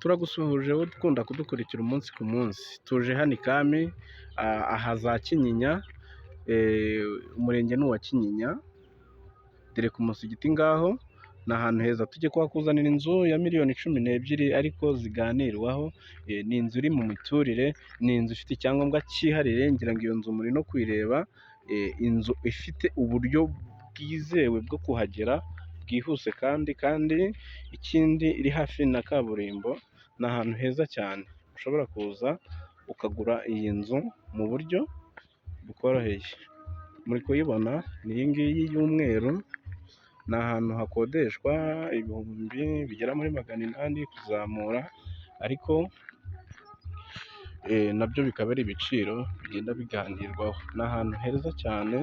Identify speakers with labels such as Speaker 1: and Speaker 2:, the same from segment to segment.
Speaker 1: Turagusuhuje wowe dukunda kudukurikira umunsi ku munsi, tuje hano ikami aha za Kinyinya, umurenge ni uwa Kinyinya, dore ku musigiti ngaho, ni ahantu heza, tujye kuhakuzanira inzu ya miliyoni 12 ariko ziganirwaho, ni inzu iri mu miturire, ni inzu ifite icyangombwa cyihariye, ngira ngo iyo nzu muri no kuyireba, inzu ifite uburyo bwizewe bwo kuhagera bwihuse kandi ikindi iri hafi na kaburimbo, ni ahantu heza cyane ushobora kuza ukagura iyi nzu mu buryo bukoroheye. Muri kuyibona ni iyi ngiyi y'umweru, ni ahantu hakodeshwa ibihumbi bigera muri 800 kuzamura, ariko nabyo bikaba ari ibiciro bigenda biganirwaho. Ni ahantu heza cyane,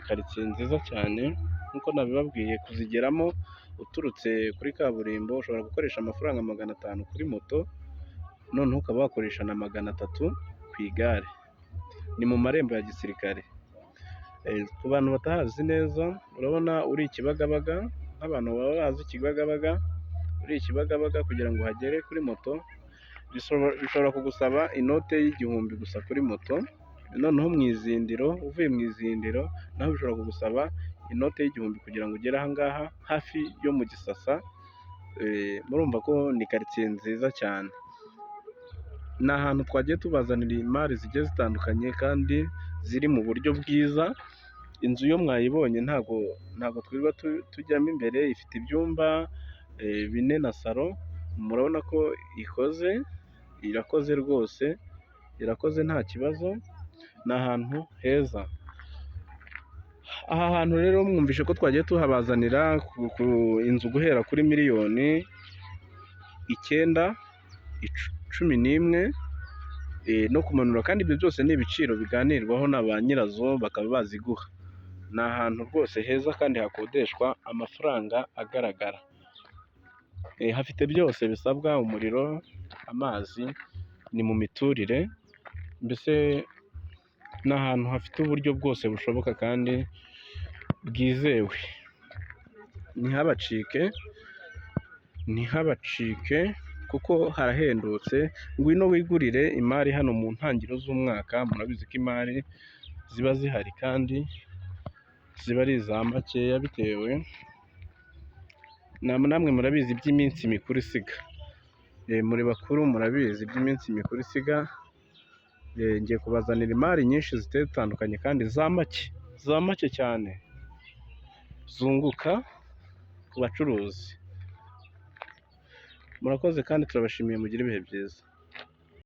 Speaker 1: karitsiye nziza cyane, nk'uko nabibabwiye, kuzigeramo uturutse kuri kaburimbo ushobora gukoresha amafaranga 500 kuri moto, noneho ukaba wakoresha na 300 ku igare. Ni mu marembo ya gisirikare. Ku bantu batahazi neza, urabona uri Kibagabaga, nk'abantu baba bazi Kibagabaga, uri Kibagabaga kugira ngo uhagere kuri moto bishobora kugusaba inote y'igihumbi gusa kuri moto, noneho mu izindiro, uvuye mu izindiro naho bishobora kugusaba inote y'igihumbi kugira ngo ugere aha ngaha hafi yo mu Gisasa. Murumva ko ni karitsiye nziza cyane. Ni ahantu twagiye tubazanira imari zigiye zitandukanye kandi ziri mu buryo bwiza. Inzu yo mwayibonye ntabwo twirirwa tujyamo imbere, ifite ibyumba 4 na salo, murabona ko irakoze rwose, irakoze nta kibazo, ni ahantu heza. Aha hantu rero mwumvishe ko twagiye tuhabazanira ku inzu guhera kuri miliyoni 9, 11 no kumanura, kandi ibyo byose ni ibiciro biganirwaho na ba nyirazo bakaba baziguha. Ni ahantu rwose heza kandi hakodeshwa amafaranga agaragara, hafite byose bisabwa, umuriro, amazi, ni mu miturire, mbese ni ahantu hafite uburyo bwose bushoboka kandi bwizewe. Ntihabacike kuko harahendutse. Ngwino wigurire imari hano mu ntangiriro z'umwaka. Murabizi ko imari ziba zihari kandi ziba ari iza makeya, bitewe namwe murabizi iby'iminsi mikuru isiga, muri bakuru murabizi iby'iminsi mikuru isiga. Ngiye kubazanira imari nyinshi ziteye zitandukanye kandi za make cyane, zunguka ku bacuruzi. Murakoze kandi turabashimiye, mugire ibihe byiza.